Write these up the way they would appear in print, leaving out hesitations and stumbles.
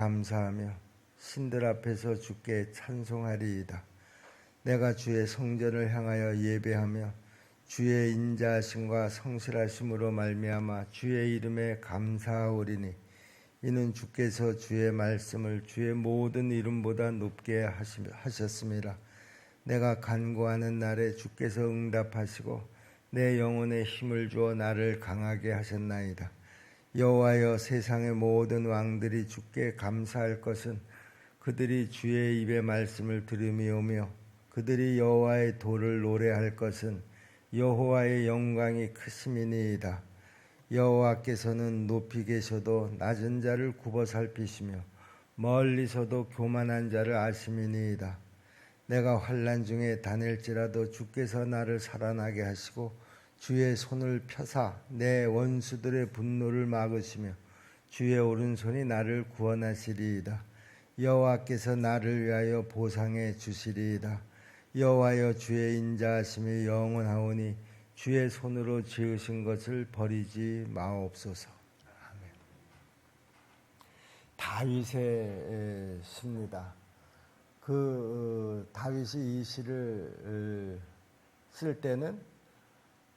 감사하며 신들 앞에서 주께 찬송하리이다. 내가 주의 성전을 향하여 예배하며 주의 인자하심과 성실하심으로 말미암아 주의 이름에 감사하오리니 이는 주께서 주의 말씀을 주의 모든 이름보다 높게 하셨음이라. 내가 간구하는 날에 주께서 응답하시고 내 영혼에 힘을 주어 나를 강하게 하셨나이다. 여호와여, 세상의 모든 왕들이 주께 감사할 것은 그들이 주의 입의 말씀을 들음이오며 그들이 여호와의 도를 노래할 것은 여호와의 영광이 크심이니이다. 여호와께서는 높이 계셔도 낮은 자를 굽어 살피시며 멀리서도 교만한 자를 아심이니이다. 내가 환난 중에 다닐지라도 주께서 나를 살아나게 하시고 주의 손을 펴사 내 원수들의 분노를 막으시며 주의 오른손이 나를 구원하시리이다. 여호와께서 나를 위하여 보상해 주시리이다. 여호와여, 주의 인자하심이 영원하오니 주의 손으로 지으신 것을 버리지 마옵소서. 아멘. 다윗의 시입니다. 다윗이 이 시를 쓸 때는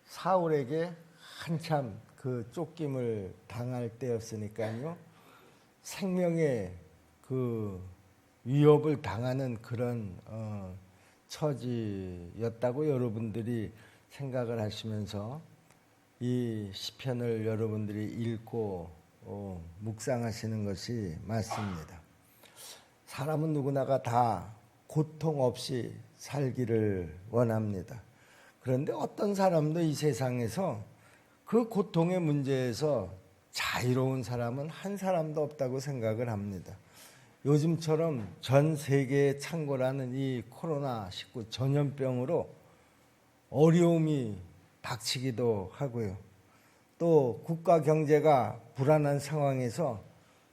사울에게 한참 쫓김을 당할 때였으니까요. 생명의 위협을 당하는 그런 처지였다고 여러분들이 생각을 하시면서 이 시편을 여러분들이 읽고 묵상하시는 것이 맞습니다. 사람은 누구나가 다 고통 없이 살기를 원합니다. 그런데 어떤 사람도 이 세상에서 그 고통의 문제에서 자유로운 사람은 한 사람도 없다고 생각을 합니다. 요즘처럼 전 세계에 창궐하는 이 코로나19 전염병으로 어려움이 닥치기도 하고요. 또 국가 경제가 불안한 상황에서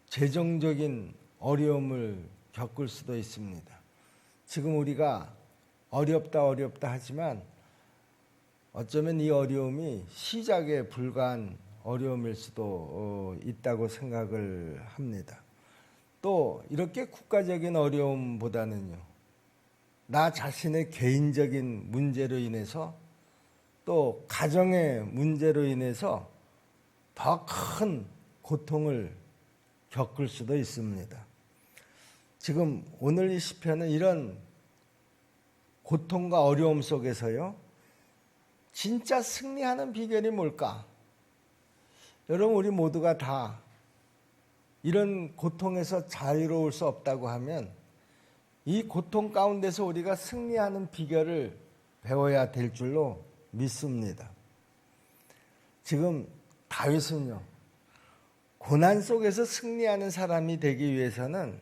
재정적인 어려움을 겪을 수도 있습니다. 지금 우리가 어렵다 하지만 어쩌면 이 어려움이 시작에 불과한 어려움일 수도 있다고 생각을 합니다. 또 이렇게 국가적인 어려움보다는요, 나 자신의 개인적인 문제로 인해서 또 가정의 문제로 인해서 더 큰 고통을 겪을 수도 있습니다. 지금 오늘 이 시편은 이런 고통과 어려움 속에서요, 진짜 승리하는 비결이 뭘까? 여러분, 우리 모두가 다 이런 고통에서 자유로울 수 없다고 하면 이 고통 가운데서 우리가 승리하는 비결을 배워야 될 줄로 믿습니다. 지금 다윗은요, 고난 속에서 승리하는 사람이 되기 위해서는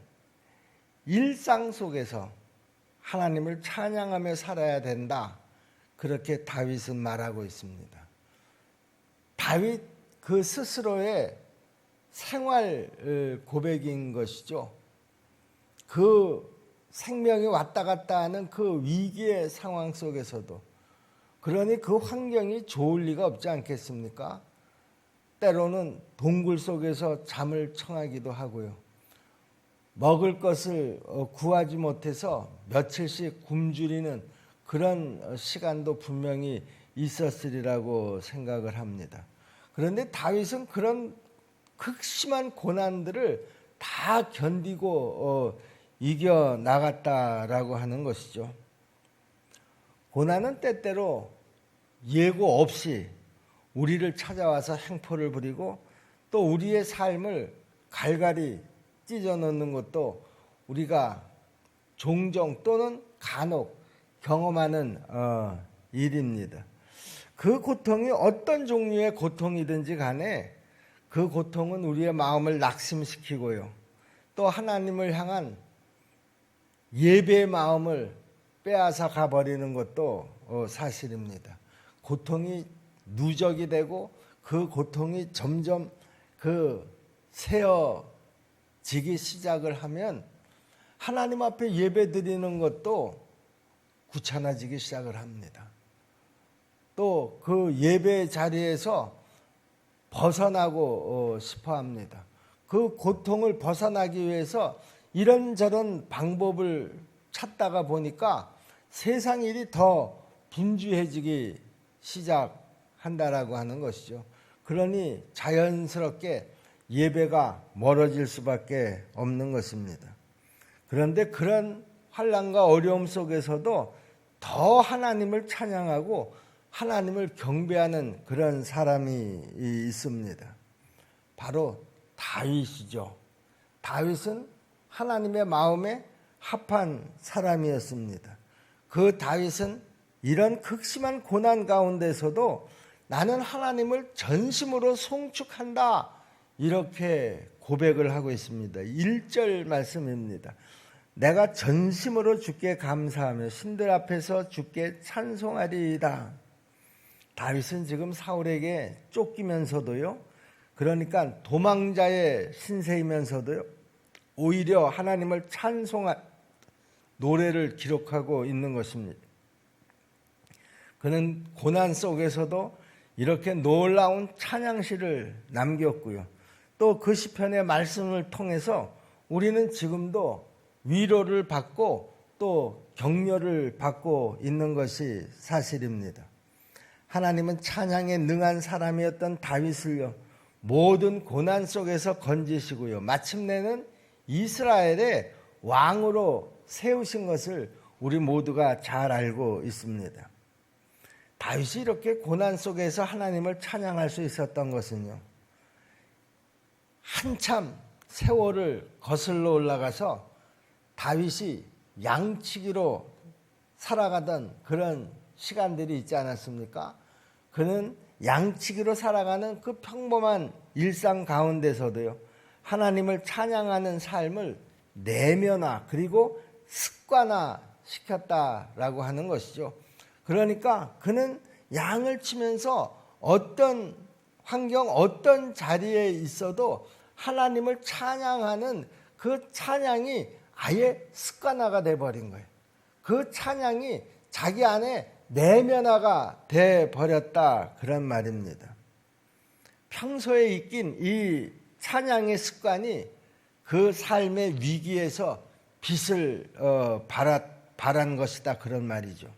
일상 속에서 하나님을 찬양하며 살아야 된다, 그렇게 다윗은 말하고 있습니다. 다윗 그 스스로의 생활 고백인 것이죠. 그 생명이 왔다 갔다 하는 그 위기의 상황 속에서도, 그러니 그 환경이 좋을 리가 없지 않겠습니까? 때로는 동굴 속에서 잠을 청하기도 하고요. 먹을 것을 구하지 못해서 며칠씩 굶주리는 그런 시간도 분명히 있었으리라고 생각을 합니다. 그런데 다윗은 그런 극심한 고난들을 다 견디고 이겨나갔다라고 하는 것이죠. 고난은 때때로 예고 없이 우리를 찾아와서 행포를 부리고 또 우리의 삶을 갈갈이 찢어놓는 것도 우리가 종종 또는 간혹 경험하는 일입니다. 그 고통이 어떤 종류의 고통이든지 간에 그 고통은 우리의 마음을 낙심시키고요, 또 하나님을 향한 예배의 마음을 빼앗아 가버리는 것도 사실입니다. 고통이 누적이 되고 그 고통이 점점 세어지기 시작을 하면 하나님 앞에 예배 드리는 것도 귀찮아지기 시작을 합니다. 또 그 예배 자리에서 벗어나고 싶어 합니다. 그 고통을 벗어나기 위해서 이런저런 방법을 찾다가 보니까 세상 일이 더 분주해지기 시작한다라고 하는 것이죠. 그러니 자연스럽게 예배가 멀어질 수밖에 없는 것입니다. 그런데 그런 환난과 어려움 속에서도 더 하나님을 찬양하고 하나님을 경배하는 그런 사람이 있습니다. 바로 다윗이죠. 다윗은 하나님의 마음에 합한 사람이었습니다. 그 다윗은 이런 극심한 고난 가운데서도 나는 하나님을 전심으로 송축한다, 이렇게 고백을 하고 있습니다. 1절 말씀입니다. 내가 전심으로 주께 감사하며 신들 앞에서 주께 찬송하리이다. 다윗은 지금 사울에게 쫓기면서도요, 그러니까 도망자의 신세이면서도요, 오히려 하나님을 찬송한 노래를 기록하고 있는 것입니다. 그는 고난 속에서도 이렇게 놀라운 찬양시를 남겼고요. 또 그 시편의 말씀을 통해서 우리는 지금도 위로를 받고 또 격려를 받고 있는 것이 사실입니다. 하나님은 찬양에 능한 사람이었던 다윗을요, 모든 고난 속에서 건지시고요, 마침내는 이스라엘의 왕으로 세우신 것을 우리 모두가 잘 알고 있습니다. 다윗이 이렇게 고난 속에서 하나님을 찬양할 수 있었던 것은요, 한참 세월을 거슬러 올라가서 다윗이 양치기로 살아가던 그런 시간들이 있지 않았습니까? 그는 양치기로 살아가는 그 평범한 일상 가운데서도요, 하나님을 찬양하는 삶을 내면화 그리고 습관화 시켰다라고 하는 것이죠. 그러니까 그는 양을 치면서 어떤 환경, 어떤 자리에 있어도 하나님을 찬양하는 그 찬양이 아예 습관화가 돼버린 거예요. 그 찬양이 자기 안에 내면화가 돼버렸다, 그런 말입니다. 평소에 있긴 이 찬양의 습관이 그 삶의 위기에서 빛을 발한 것이다, 그런 말이죠.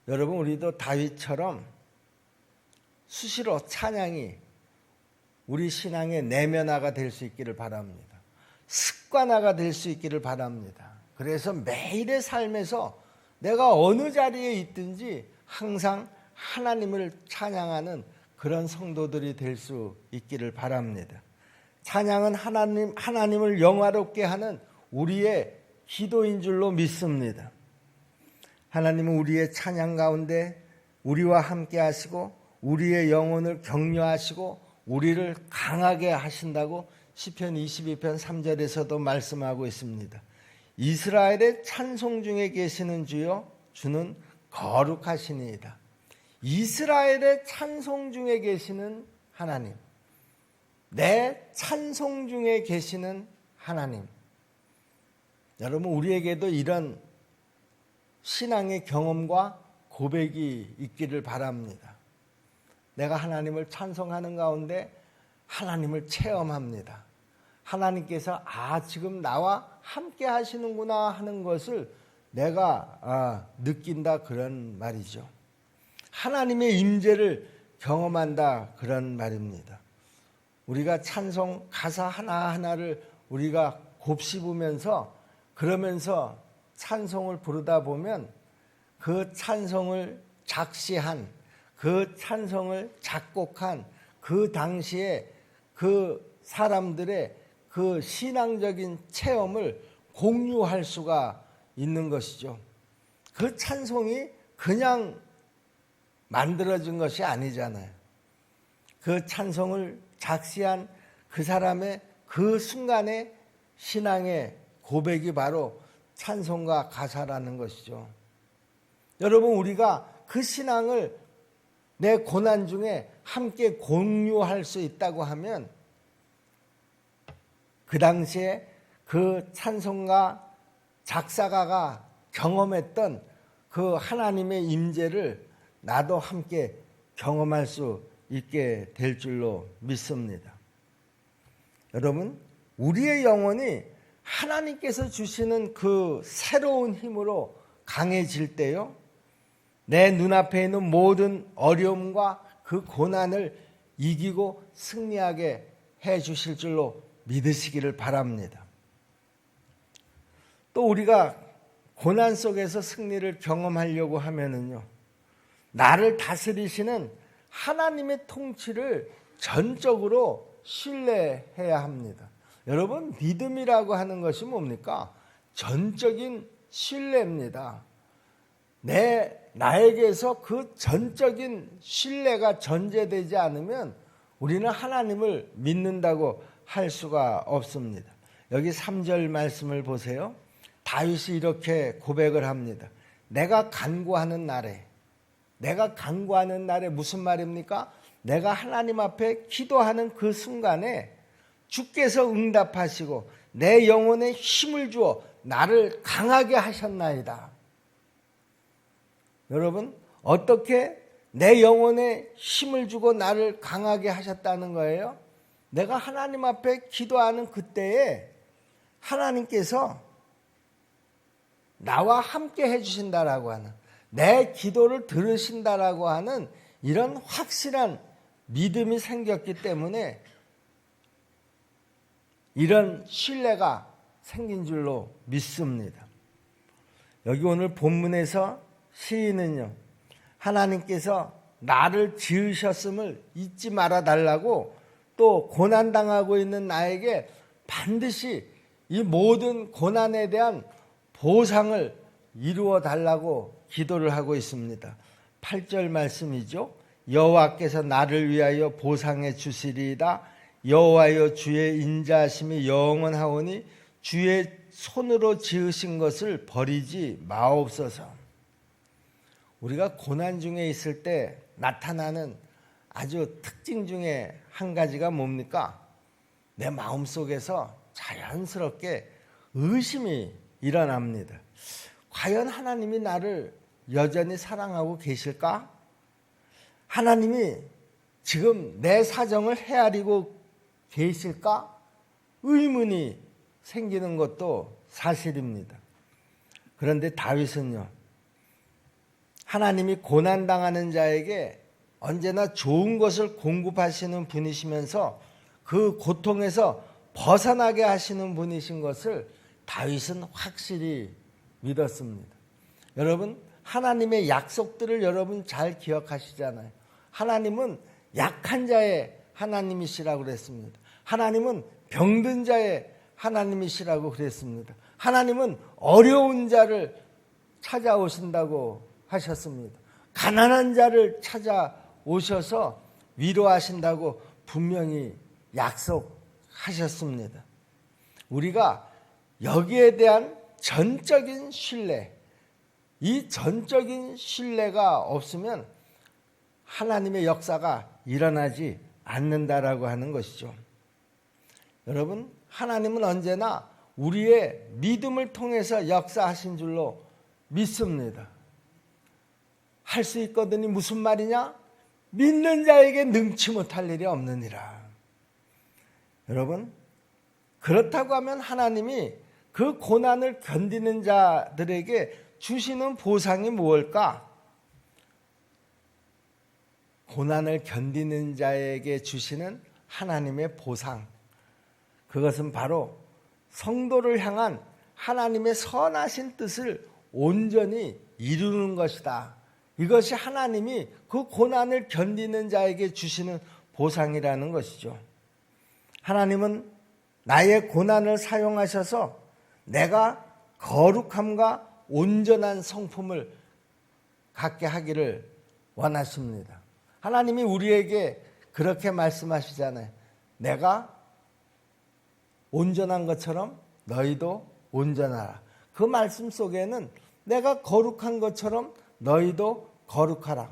여러분, 우리도 다윗처럼 수시로 찬양이 우리 신앙의 내면화가 될 수 있기를 바랍니다. 습관화가 될 수 있기를 바랍니다. 그래서 매일의 삶에서 내가 어느 자리에 있든지 항상 하나님을 찬양하는 그런 성도들이 될 수 있기를 바랍니다. 찬양은 하나님을 영화롭게 하는 우리의 기도인 줄로 믿습니다. 하나님은 우리의 찬양 가운데 우리와 함께 하시고 우리의 영혼을 격려하시고 우리를 강하게 하신다고 시편 22편 3절에서도 말씀하고 있습니다. 이스라엘의 찬송 중에 계시는 주여, 주는 거룩하시니이다. 이스라엘의 찬송 중에 계시는 하나님, 내 찬송 중에 계시는 하나님. 여러분, 우리에게도 이런 신앙의 경험과 고백이 있기를 바랍니다. 내가 하나님을 찬송하는 가운데 하나님을 체험합니다. 하나님께서 지금 나와 함께 하시는구나 하는 것을 내가 느낀다, 그런 말이죠. 하나님의 임재를 경험한다, 그런 말입니다. 우리가 찬송 가사 하나하나를 우리가 곱씹으면서 그러면서 찬송을 부르다 보면 그 찬송을 작시한, 그 찬송을 작곡한 그 당시에 그 사람들의 그 신앙적인 체험을 공유할 수가 있는 것이죠. 그 찬송이 그냥 만들어진 것이 아니잖아요. 그 찬송을 작시한 그 사람의 그 순간의 신앙의 고백이 바로 찬송과 가사라는 것이죠. 여러분, 우리가 그 신앙을 내 고난 중에 함께 공유할 수 있다고 하면 그 당시에 그 찬송가 작사가가 경험했던 그 하나님의 임재를 나도 함께 경험할 수 있게 될 줄로 믿습니다. 여러분, 우리의 영혼이 하나님께서 주시는 그 새로운 힘으로 강해질 때요, 내 눈앞에 있는 모든 어려움과 그 고난을 이기고 승리하게 해 주실 줄로 믿으시기를 바랍니다. 또 우리가 고난 속에서 승리를 경험하려고 하면은요, 나를 다스리시는 하나님의 통치를 전적으로 신뢰해야 합니다. 여러분, 믿음이라고 하는 것이 뭡니까? 전적인 신뢰입니다. 나에게서 그 전적인 신뢰가 전제되지 않으면 우리는 하나님을 믿는다고 할 수가 없습니다. 여기 3절 말씀을 보세요. 다윗이 이렇게 고백을 합니다. 내가 간구하는 날에 무슨 말입니까? 내가 하나님 앞에 기도하는 그 순간에 주께서 응답하시고 내 영혼에 힘을 주어 나를 강하게 하셨나이다. 여러분, 어떻게 내 영혼에 힘을 주고 나를 강하게 하셨다는 거예요? 내가 하나님 앞에 기도하는 그때에 하나님께서 나와 함께 해주신다라고 하는, 내 기도를 들으신다라고 하는 이런 확실한 믿음이 생겼기 때문에 이런 신뢰가 생긴 줄로 믿습니다. 여기 오늘 본문에서 시인은요, 하나님께서 나를 지으셨음을 잊지 말아 달라고, 또 고난당하고 있는 나에게 반드시 이 모든 고난에 대한 보상을 이루어 달라고 기도를 하고 있습니다. 8절 말씀이죠. 여호와께서 나를 위하여 보상해 주시리이다. 여호와여, 주의 인자하심이 영원하오니 주의 손으로 지으신 것을 버리지 마옵소서. 우리가 고난 중에 있을 때 나타나는 아주 특징 중에 한 가지가 뭡니까? 내 마음속에서 자연스럽게 의심이 일어납니다. 과연 하나님이 나를 여전히 사랑하고 계실까? 하나님이 지금 내 사정을 헤아리고 계실까? 의문이 생기는 것도 사실입니다. 그런데 다윗은요, 하나님이 고난당하는 자에게 언제나 좋은 것을 공급하시는 분이시면서 그 고통에서 벗어나게 하시는 분이신 것을 다윗은 확실히 믿었습니다. 여러분, 하나님의 약속들을 여러분 잘 기억하시잖아요. 하나님은 약한 자의 하나님이시라고 그랬습니다. 하나님은 병든 자의 하나님이시라고 그랬습니다. 하나님은 어려운 자를 찾아오신다고 하셨습니다. 가난한 자를 찾아오셔서 위로하신다고 분명히 약속하셨습니다. 우리가 여기에 대한 전적인 신뢰, 이 전적인 신뢰가 없으면 하나님의 역사가 일어나지 않는다라고 하는 것이죠. 여러분, 하나님은 언제나 우리의 믿음을 통해서 역사하신 줄로 믿습니다. 할 수 있거든이 무슨 말이냐? 믿는 자에게 능치 못할 일이 없느니라. 여러분, 그렇다고 하면 하나님이 그 고난을 견디는 자들에게 주시는 보상이 무엇일까? 고난을 견디는 자에게 주시는 하나님의 보상, 그것은 바로 성도를 향한 하나님의 선하신 뜻을 온전히 이루는 것이다. 이것이 하나님이 그 고난을 견디는 자에게 주시는 보상이라는 것이죠. 하나님은 나의 고난을 사용하셔서 내가 거룩함과 온전한 성품을 갖게 하기를 원하십니다. 하나님이 우리에게 그렇게 말씀하시잖아요. 내가 온전한 것처럼 너희도 온전하라. 그 말씀 속에는 내가 거룩한 것처럼 너희도 거룩하라.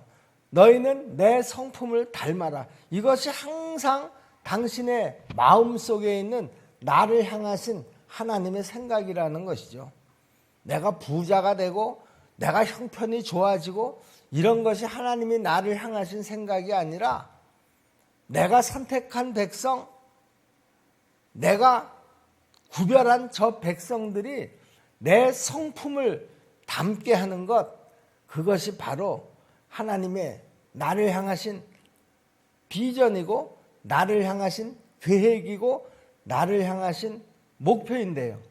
너희는 내 성품을 닮아라. 이것이 항상 당신의 마음속에 있는 나를 향하신 하나님의 생각이라는 것이죠. 내가 부자가 되고 내가 형편이 좋아지고 이런 것이 하나님이 나를 향하신 생각이 아니라 내가 선택한 백성, 내가 구별한 저 백성들이 내 성품을 담게 하는 것, 그것이 바로 하나님의 나를 향하신 비전이고 나를 향하신 계획이고 나를 향하신 목표인데요.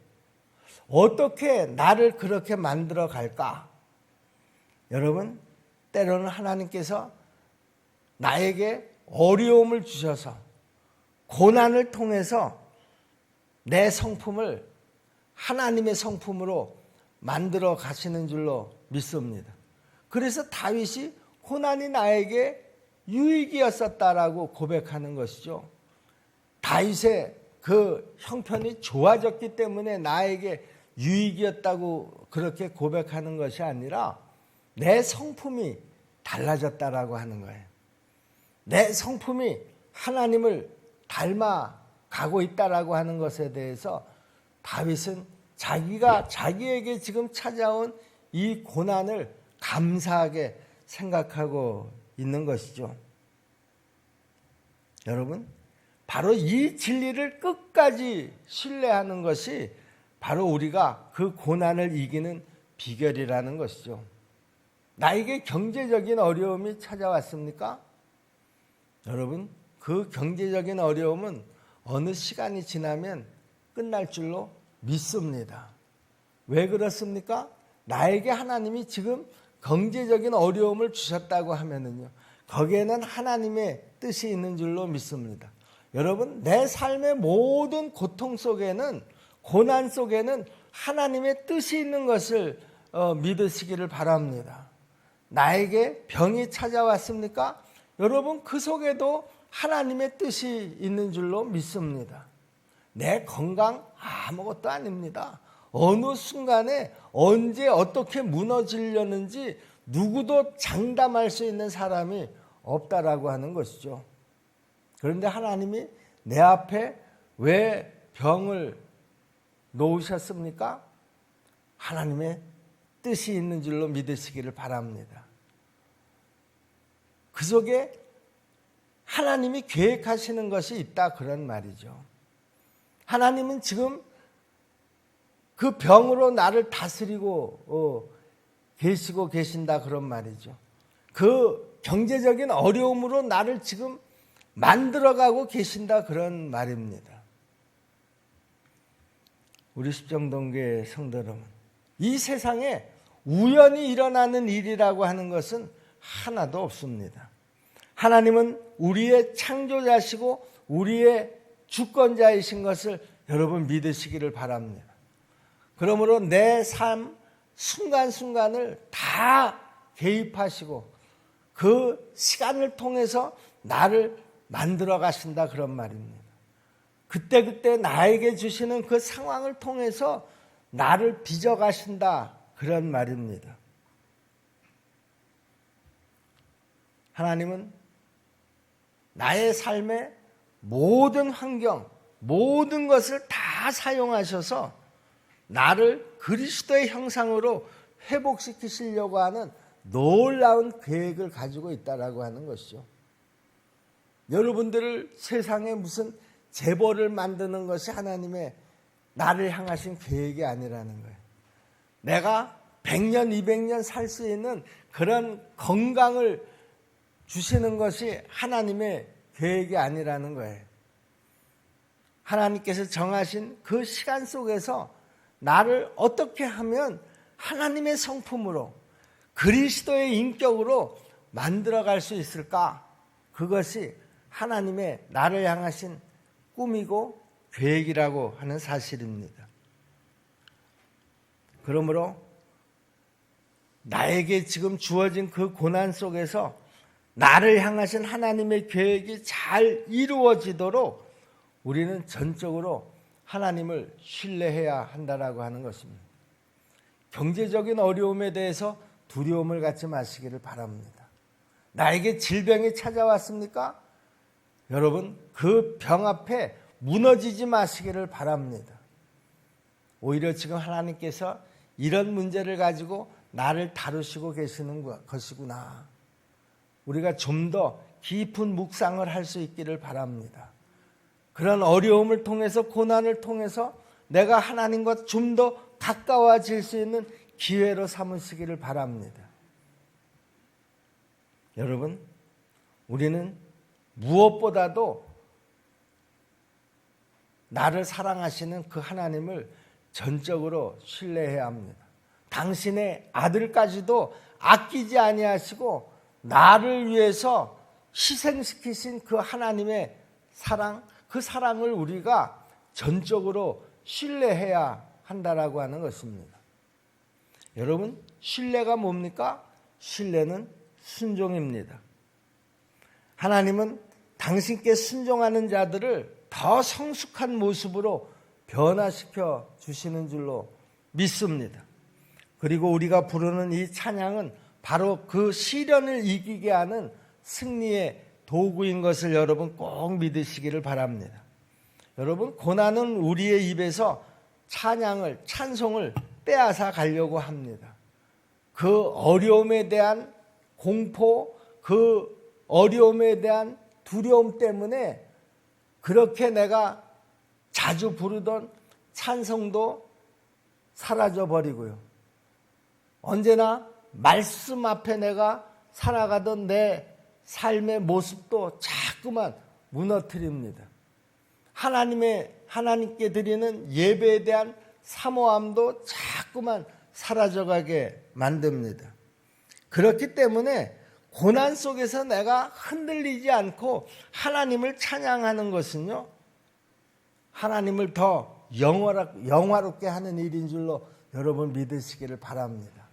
어떻게 나를 그렇게 만들어 갈까? 여러분, 때로는 하나님께서 나에게 어려움을 주셔서 고난을 통해서 내 성품을 하나님의 성품으로 만들어 가시는 줄로 믿습니다. 그래서 다윗이 고난이 나에게 유익이었었다라고 고백하는 것이죠. 다윗의 그 형편이 좋아졌기 때문에 나에게 유익이었다고 그렇게 고백하는 것이 아니라 내 성품이 달라졌다라고 하는 거예요. 내 성품이 하나님을 닮아 가고 있다라고 하는 것에 대해서 다윗은 자기에게 지금 찾아온 이 고난을 감사하게 생각하고 있는 것이죠. 여러분, 바로 이 진리를 끝까지 신뢰하는 것이 바로 우리가 그 고난을 이기는 비결이라는 것이죠. 나에게 경제적인 어려움이 찾아왔습니까? 여러분, 그 경제적인 어려움은 어느 시간이 지나면 끝날 줄로 믿습니다. 왜 그렇습니까? 나에게 하나님이 지금 경제적인 어려움을 주셨다고 하면은요, 거기에는 하나님의 뜻이 있는 줄로 믿습니다. 여러분, 내 삶의 모든 고통 속에는, 고난 속에는 하나님의 뜻이 있는 것을 믿으시기를 바랍니다. 나에게 병이 찾아왔습니까? 여러분, 그 속에도 하나님의 뜻이 있는 줄로 믿습니다. 내 건강 아무것도 아닙니다. 어느 순간에 언제 어떻게 무너지려는지 누구도 장담할 수 있는 사람이 없다라고 하는 것이죠. 그런데 하나님이 내 앞에 왜 병을 놓으셨습니까? 하나님의 뜻이 있는 줄로 믿으시기를 바랍니다. 그 속에 하나님이 계획하시는 것이 있다, 그런 말이죠. 하나님은 지금 그 병으로 나를 다스리고 계시고 계신다, 그런 말이죠. 그 경제적인 어려움으로 나를 지금 만들어가고 계신다, 그런 말입니다. 우리 십정동교회 성도 여러분, 이 세상에 우연히 일어나는 일이라고 하는 것은 하나도 없습니다. 하나님은 우리의 창조자시고 우리의 주권자이신 것을 여러분 믿으시기를 바랍니다. 그러므로 내 삶 순간순간을 다 개입하시고 그 시간을 통해서 나를 만들어 가신다, 그런 말입니다. 그때그때 나에게 주시는 그 상황을 통해서 나를 빚어 가신다, 그런 말입니다. 하나님은 나의 삶의 모든 환경, 모든 것을 다 사용하셔서 나를 그리스도의 형상으로 회복시키시려고 하는 놀라운 계획을 가지고 있다라고 하는 것이죠. 여러분들을 세상에 무슨 재벌을 만드는 것이 하나님의 나를 향하신 계획이 아니라는 거예요. 내가 100년, 200년 살 수 있는 그런 건강을 주시는 것이 하나님의 계획이 아니라는 거예요. 하나님께서 정하신 그 시간 속에서 나를 어떻게 하면 하나님의 성품으로, 그리스도의 인격으로 만들어갈 수 있을까? 그것이 하나님의 나를 향하신 꿈이고 계획이라고 하는 사실입니다. 그러므로 나에게 지금 주어진 그 고난 속에서 나를 향하신 하나님의 계획이 잘 이루어지도록 우리는 전적으로 하나님을 신뢰해야 한다라고 하는 것입니다. 경제적인 어려움에 대해서 두려움을 갖지 마시기를 바랍니다. 나에게 질병이 찾아왔습니까? 여러분, 그 병 앞에 무너지지 마시기를 바랍니다. 오히려 지금 하나님께서 이런 문제를 가지고 나를 다루시고 계시는 것이구나. 우리가 좀 더 깊은 묵상을 할 수 있기를 바랍니다. 그런 어려움을 통해서, 고난을 통해서 내가 하나님과 좀 더 가까워질 수 있는 기회로 삼으시기를 바랍니다. 여러분, 우리는 무엇보다도 나를 사랑하시는 그 하나님을 전적으로 신뢰해야 합니다. 당신의 아들까지도 아끼지 아니하시고 나를 위해서 희생시키신 그 하나님의 사랑, 그 사랑을 우리가 전적으로 신뢰해야 한다라고 하는 것입니다. 여러분, 신뢰가 뭡니까? 신뢰는 순종입니다. 하나님은 당신께 순종하는 자들을 더 성숙한 모습으로 변화시켜 주시는 줄로 믿습니다. 그리고 우리가 부르는 이 찬양은 바로 그 시련을 이기게 하는 승리의 도구인 것을 여러분 꼭 믿으시기를 바랍니다. 여러분, 고난은 우리의 입에서 찬양을, 찬송을 빼앗아 가려고 합니다. 그 어려움에 대한 공포, 그 어려움에 대한 두려움 때문에 그렇게 내가 자주 부르던 찬송도 사라져 버리고요. 언제나 말씀 앞에 내가 살아가던 내 삶의 모습도 자꾸만 무너뜨립니다. 하나님께 드리는 예배에 대한 사모함도 자꾸만 사라져가게 만듭니다. 그렇기 때문에 고난 속에서 내가 흔들리지 않고 하나님을 찬양하는 것은요, 하나님을 더 영화롭게 하는 일인 줄로 여러분 믿으시기를 바랍니다.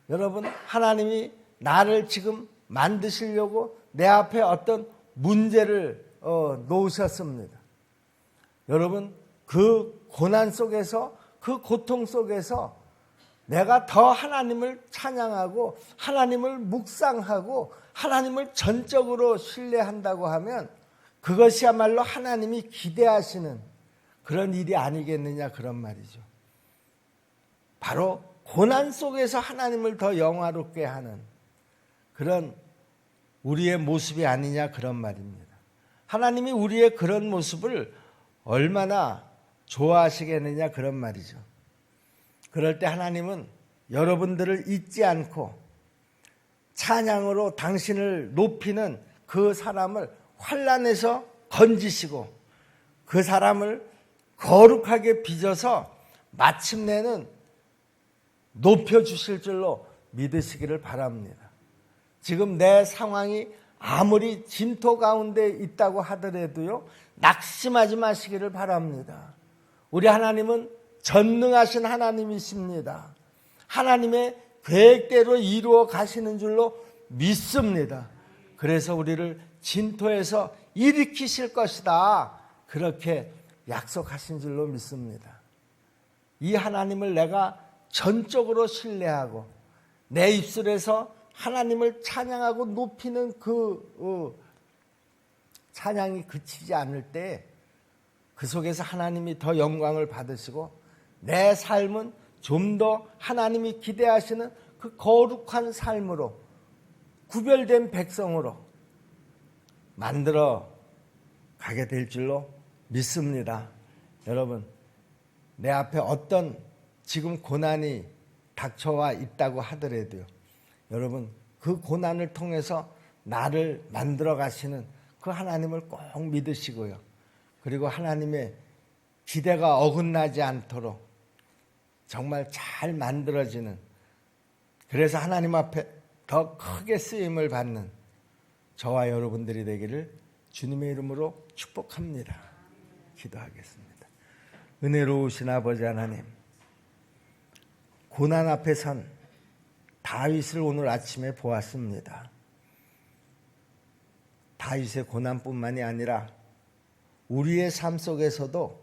여러분, 하나님이 나를 지금 만드시려고 내 앞에 어떤 문제를 놓으셨습니다. 여러분, 그 고난 속에서, 그 고통 속에서 내가 더 하나님을 찬양하고 하나님을 묵상하고 하나님을 전적으로 신뢰한다고 하면 그것이야말로 하나님이 기대하시는 그런 일이 아니겠느냐, 그런 말이죠. 바로 고난 속에서 하나님을 더 영화롭게 하는 그런 우리의 모습이 아니냐, 그런 말입니다. 하나님이 우리의 그런 모습을 얼마나 좋아하시겠느냐, 그런 말이죠. 그럴 때 하나님은 여러분들을 잊지 않고 찬양으로 당신을 높이는 그 사람을 환난에서 건지시고 그 사람을 거룩하게 빚어서 마침내는 높여주실 줄로 믿으시기를 바랍니다. 지금 내 상황이 아무리 진토 가운데 있다고 하더라도요, 낙심하지 마시기를 바랍니다. 우리 하나님은 전능하신 하나님이십니다. 하나님의 계획대로 이루어 가시는 줄로 믿습니다. 그래서 우리를 진토에서 일으키실 것이다, 그렇게 약속하신 줄로 믿습니다. 이 하나님을 내가 전적으로 신뢰하고 내 입술에서 하나님을 찬양하고 높이는 그 찬양이 그치지 않을 때 그 속에서 하나님이 더 영광을 받으시고 내 삶은 좀 더 하나님이 기대하시는 그 거룩한 삶으로 구별된 백성으로 만들어 가게 될 줄로 믿습니다. 여러분, 내 앞에 어떤 지금 고난이 닥쳐와 있다고 하더라도요, 여러분, 그 고난을 통해서 나를 만들어 가시는 그 하나님을 꼭 믿으시고요. 그리고 하나님의 기대가 어긋나지 않도록 정말 잘 만들어지는, 그래서 하나님 앞에 더 크게 쓰임을 받는 저와 여러분들이 되기를 주님의 이름으로 축복합니다. 기도하겠습니다. 은혜로우신 아버지 하나님, 고난 앞에 선 다윗을 오늘 아침에 보았습니다. 다윗의 고난뿐만이 아니라 우리의 삶 속에서도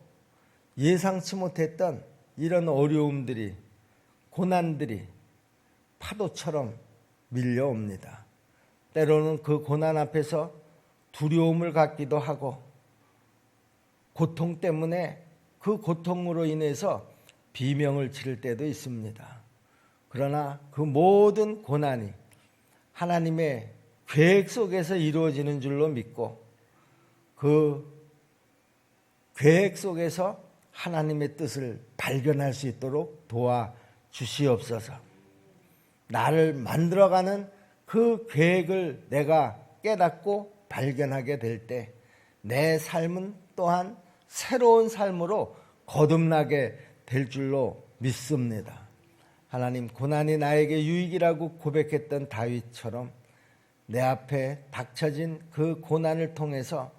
예상치 못했던 이런 어려움들이, 고난들이 파도처럼 밀려옵니다. 때로는 그 고난 앞에서 두려움을 갖기도 하고 고통 때문에 그 고통으로 인해서 비명을 지를 때도 있습니다. 그러나 그 모든 고난이 하나님의 계획 속에서 이루어지는 줄로 믿고 그 계획 속에서 하나님의 뜻을 발견할 수 있도록 도와주시옵소서. 나를 만들어가는 그 계획을 내가 깨닫고 발견하게 될 때 내 삶은 또한 새로운 삶으로 거듭나게 될 줄로 믿습니다. 하나님, 고난이 나에게 유익이라고 고백했던 다윗처럼 내 앞에 닥쳐진 그 고난을 통해서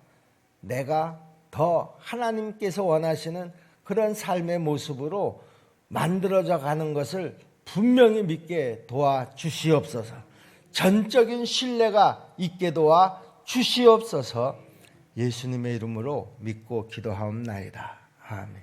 내가 더 하나님께서 원하시는 그런 삶의 모습으로 만들어져 가는 것을 분명히 믿게 도와주시옵소서. 전적인 신뢰가 있게 도와주시옵소서. 예수님의 이름으로 믿고 기도하옵나이다. 아멘.